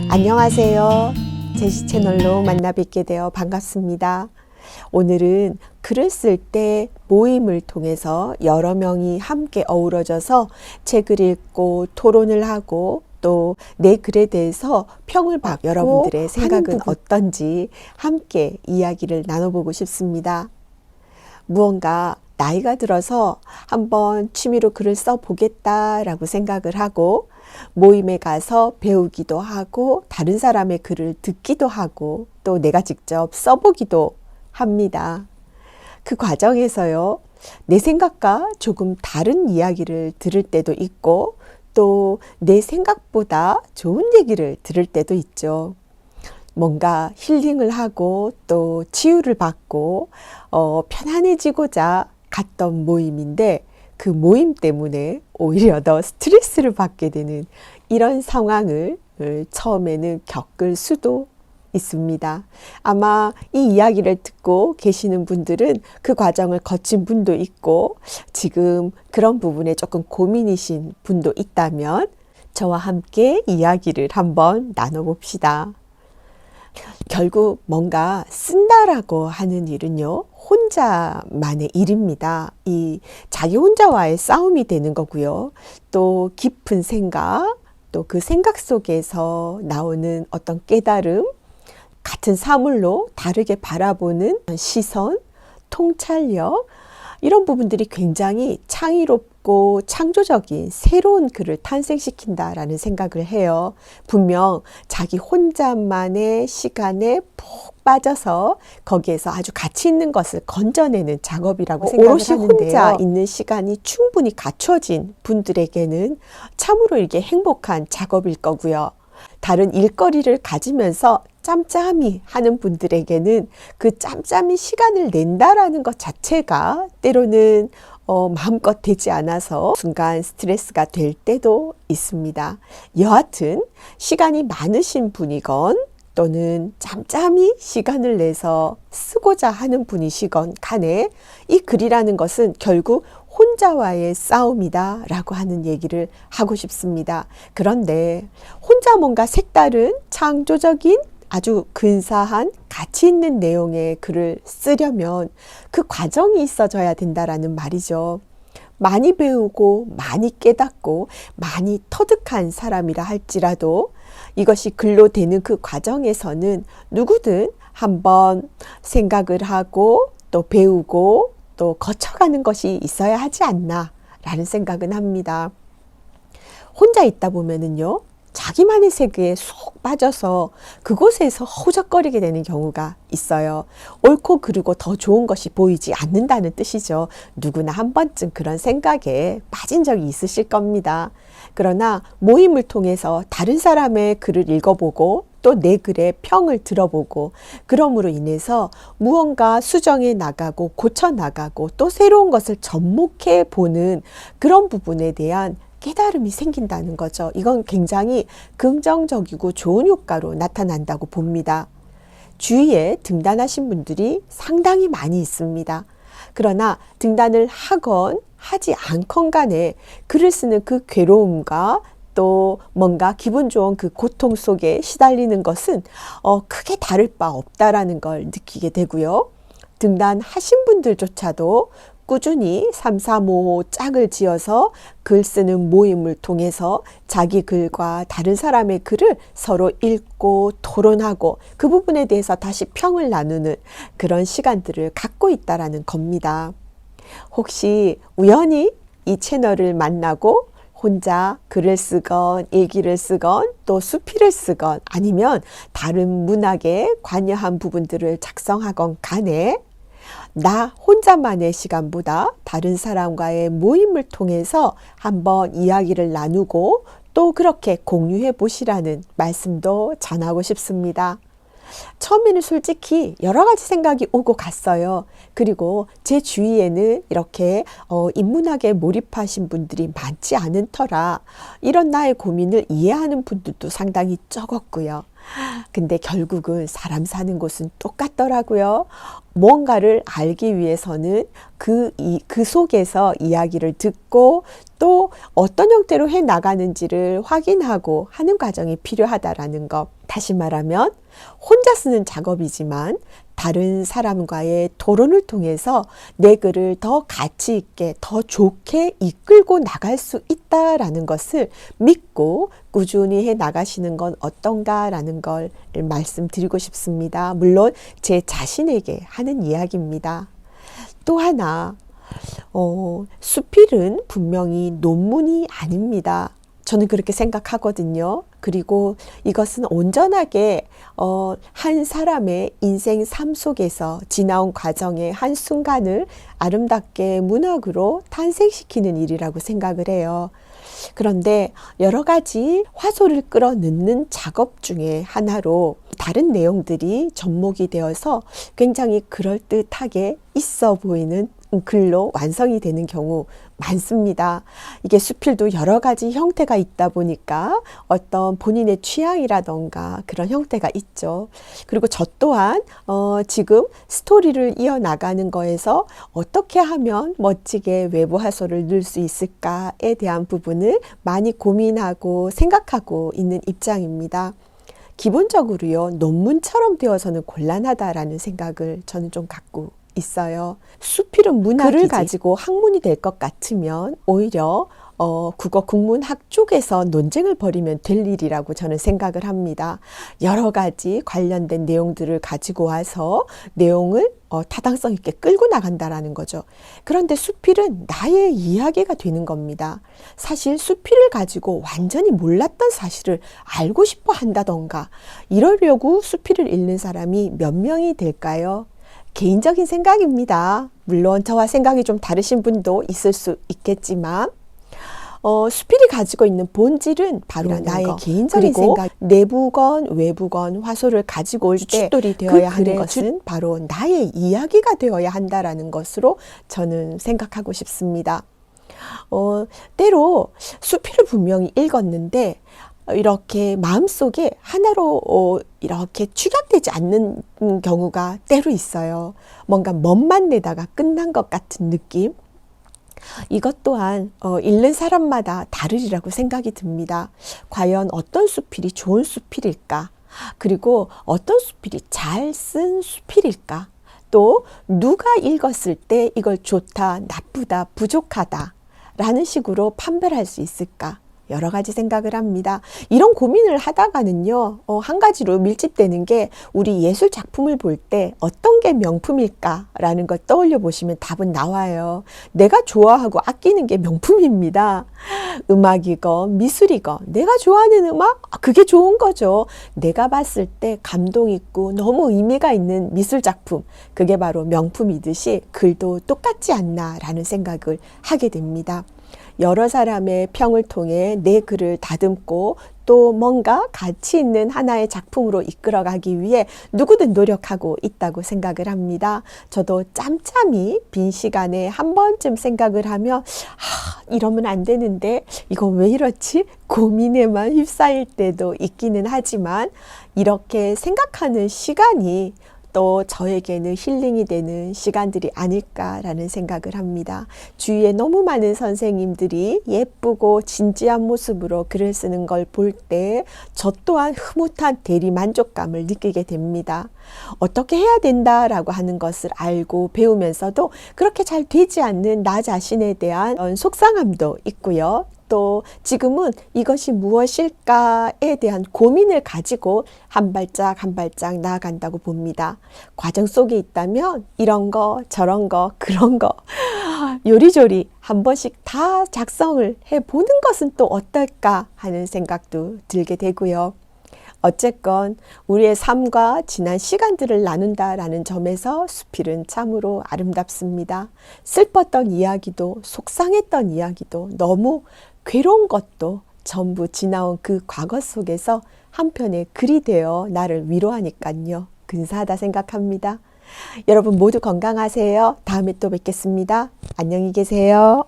안녕하세요. 제시 채널로 만나 뵙게 되어 반갑습니다. 오늘은 글을 쓸 때 모임을 통해서 여러 명이 함께 어우러져서 책을 읽고 토론을 하고 또 내 글에 대해서 평을 받고 여러분들의 생각은 어떤지 함께 이야기를 나눠보고 싶습니다. 무언가 나이가 들어서 한번 취미로 글을 써보겠다라고 생각을 하고 모임에 가서 배우기도 하고 다른 사람의 글을 듣기도 하고 또 내가 직접 써보기도 합니다. 그 과정에서요, 내 생각과 조금 다른 이야기를 들을 때도 있고 또 내 생각보다 좋은 얘기를 들을 때도 있죠. 뭔가 힐링을 하고 또 치유를 받고 편안해지고자 갔던 모임인데 그 모임 때문에 오히려 더 스트레스를 받게 되는 이런 상황을 처음에는 겪을 수도 있습니다. 아마 이 이야기를 듣고 계시는 분들은 그 과정을 거친 분도 있고 지금 그런 부분에 조금 고민이신 분도 있다면 저와 함께 이야기를 한번 나눠봅시다. 결국 뭔가 쓴다라고 하는 일은요, 혼자만의 일입니다. 이 자기 혼자와의 싸움이 되는 거고요. 또 깊은 생각, 또 그 생각 속에서 나오는 어떤 깨달음, 같은 사물로 다르게 바라보는 시선, 통찰력, 이런 부분들이 굉장히 창의롭고 창조적인 새로운 글을 탄생시킨다라는 생각을 해요. 분명 자기 혼자만의 시간에 푹 빠져서 거기에서 아주 가치 있는 것을 건져내는 작업이라고 생각을 하는데요. 혼자 있는 시간이 충분히 갖춰진 분들에게는 참으로 이게 행복한 작업일 거고요. 다른 일거리를 가지면서 짬짬이 하는 분들에게는 그 짬짬이 시간을 낸다라는 것 자체가 때로는 마음껏 되지 않아서 순간 스트레스가 될 때도 있습니다. 여하튼 시간이 많으신 분이건 또는 짬짬이 시간을 내서 쓰고자 하는 분이시건 간에 이 글이라는 것은 결국 혼자와의 싸움이다 라고 하는 얘기를 하고 싶습니다. 그런데 혼자 뭔가 색다른 창조적인 아주 근사한 가치 있는 내용의 글을 쓰려면 그 과정이 있어져야 된다라는 말이죠. 많이 배우고 많이 깨닫고 많이 터득한 사람이라 할지라도 이것이 글로 되는 그 과정에서는 누구든 한번 생각을 하고 또 배우고 또 거쳐가는 것이 있어야 하지 않나 라는 생각은 합니다. 혼자 있다 보면은요, 자기만의 세계에 쏙 빠져서 그곳에서 허우적거리게 되는 경우가 있어요. 옳고 그르고 더 좋은 것이 보이지 않는다는 뜻이죠. 누구나 한 번쯤 그런 생각에 빠진 적이 있으실 겁니다. 그러나 모임을 통해서 다른 사람의 글을 읽어보고 또 내 글의 평을 들어보고 그럼으로 인해서 무언가 수정해 나가고 고쳐 나가고 또 새로운 것을 접목해 보는 그런 부분에 대한 깨달음이 생긴다는 거죠. 이건 굉장히 긍정적이고 좋은 효과로 나타난다고 봅니다. 주위에 등단하신 분들이 상당히 많이 있습니다. 그러나 등단을 하건 하지 않건 간에 글을 쓰는 그 괴로움과 또 뭔가 기분 좋은 그 고통 속에 시달리는 것은 크게 다를 바 없다라는 걸 느끼게 되고요. 등단하신 분들조차도 꾸준히 3, 4, 5 짝을 지어서 글 쓰는 모임을 통해서 자기 글과 다른 사람의 글을 서로 읽고 토론하고 그 부분에 대해서 다시 평을 나누는 그런 시간들을 갖고 있다라는 겁니다. 혹시 우연히 이 채널을 만나고 혼자 글을 쓰건 일기를 쓰건 또 수필을 쓰건 아니면 다른 문학에 관여한 부분들을 작성하건 간에 나 혼자만의 시간보다 다른 사람과의 모임을 통해서 한번 이야기를 나누고 또 그렇게 공유해 보시라는 말씀도 전하고 싶습니다. 처음에는 솔직히 여러 가지 생각이 오고 갔어요. 그리고 제 주위에는 이렇게 인문학에 몰입하신 분들이 많지 않은 터라 이런 나의 고민을 이해하는 분들도 상당히 적었고요. 근데 결국은 사람 사는 곳은 똑같더라고요. 뭔가를 알기 위해서는 그 속에서 이야기를 듣고 또 어떤 형태로 해 나가는지를 확인하고 하는 과정이 필요하다라는 것. 다시 말하면 혼자 쓰는 작업이지만 다른 사람과의 토론을 통해서 내 글을 더 가치 있게, 더 좋게 이끌고 나갈 수 있다라는 것을 믿고 꾸준히 해 나가시는 건 어떤가라는 걸 말씀드리고 싶습니다. 물론 제 자신에게 하는 이야기입니다. 또 하나, 수필은 분명히 논문이 아닙니다. 저는 그렇게 생각하거든요. 그리고 이것은 온전하게 한 사람의 인생 삶 속에서 지나온 과정의 한 순간을 아름답게 문학으로 탄생시키는 일이라고 생각을 해요. 그런데 여러 가지 화소를 끌어넣는 작업 중에 하나로 다른 내용들이 접목이 되어서 굉장히 그럴듯하게 있어 보이는 글로 완성이 되는 경우 많습니다. 이게 수필도 여러 가지 형태가 있다 보니까 어떤 본인의 취향이라던가 그런 형태가 있죠. 그리고 저 또한 지금 스토리를 이어나가는 거에서 어떻게 하면 멋지게 외부 화소를 넣을 수 있을까에 대한 부분을 많이 고민하고 생각하고 있는 입장입니다. 기본적으로요, 논문처럼 되어서는 곤란하다라는 생각을 저는 좀 갖고 있어요. 수필은 문학을 가지고 학문이 될 것 같으면 오히려 국어 국문학 쪽에서 논쟁을 벌이면 될 일이라고 저는 생각을 합니다. 여러 가지 관련된 내용들을 가지고 와서 내용을 타당성 있게 끌고 나간다라는 거죠. 그런데 수필은 나의 이야기가 되는 겁니다. 사실 수필을 가지고 완전히 몰랐던 사실을 알고 싶어 한다던가 이러려고 수필을 읽는 사람이 몇 명이 될까요? 개인적인 생각입니다. 물론 저와 생각이 좀 다르신 분도 있을 수 있겠지만 수필이 가지고 있는 본질은 바로 나의 개인적인 생각, 내부건 외부건 화소를 가지고 올 때 주춧돌이 되어야 하는 것은 바로 나의 이야기가 되어야 한다라는 것으로 저는 생각하고 싶습니다. 때로 수필을 분명히 읽었는데 이렇게 마음속에 하나로 이렇게 축약되지 않는 경우가 때로 있어요. 뭔가 멋만 내다가 끝난 것 같은 느낌. 이것 또한 읽는 사람마다 다르리라고 생각이 듭니다. 과연 어떤 수필이 좋은 수필일까? 그리고 어떤 수필이 잘 쓴 수필일까? 또 누가 읽었을 때 이걸 좋다, 나쁘다, 부족하다 라는 식으로 판별할 수 있을까? 여러 가지 생각을 합니다. 이런 고민을 하다가는요, 한 가지로 밀집되는 게 우리 예술 작품을 볼 때 어떤 게 명품일까라는 걸 떠올려 보시면 답은 나와요. 내가 좋아하고 아끼는 게 명품입니다. 음악이건 미술이건 내가 좋아하는 음악? 그게 좋은 거죠. 내가 봤을 때 감동 있고 너무 의미가 있는 미술 작품, 그게 바로 명품이듯이 글도 똑같지 않나라는 생각을 하게 됩니다. 여러 사람의 평을 통해 내 글을 다듬고 또 뭔가 가치 있는 하나의 작품으로 이끌어가기 위해 누구든 노력하고 있다고 생각을 합니다. 저도 짬짬이 빈 시간에 한 번쯤 생각을 하면 이러면 안 되는데 이거 왜 이렇지? 고민에만 휩싸일 때도 있기는 하지만 이렇게 생각하는 시간이 또 저에게는 힐링이 되는 시간들이 아닐까라는 생각을 합니다. 주위에 너무 많은 선생님들이 예쁘고 진지한 모습으로 글을 쓰는 걸 볼 때 저 또한 흐뭇한 대리 만족감을 느끼게 됩니다. 어떻게 해야 된다라고 하는 것을 알고 배우면서도 그렇게 잘 되지 않는 나 자신에 대한 속상함도 있고요. 또 지금은 이것이 무엇일까에 대한 고민을 가지고 한 발짝 한 발짝 나아간다고 봅니다. 과정 속에 있다면 이런 거 저런 거 그런 거 요리조리 한 번씩 다 작성을 해보는 것은 또 어떨까 하는 생각도 들게 되고요. 어쨌건 우리의 삶과 지난 시간들을 나눈다라는 점에서 수필은 참으로 아름답습니다. 슬펐던 이야기도 속상했던 이야기도 너무 괴로운 것도 전부 지나온 그 과거 속에서 한편의 글이 되어 나를 위로하니까요. 근사하다 생각합니다. 여러분 모두 건강하세요. 다음에 또 뵙겠습니다. 안녕히 계세요.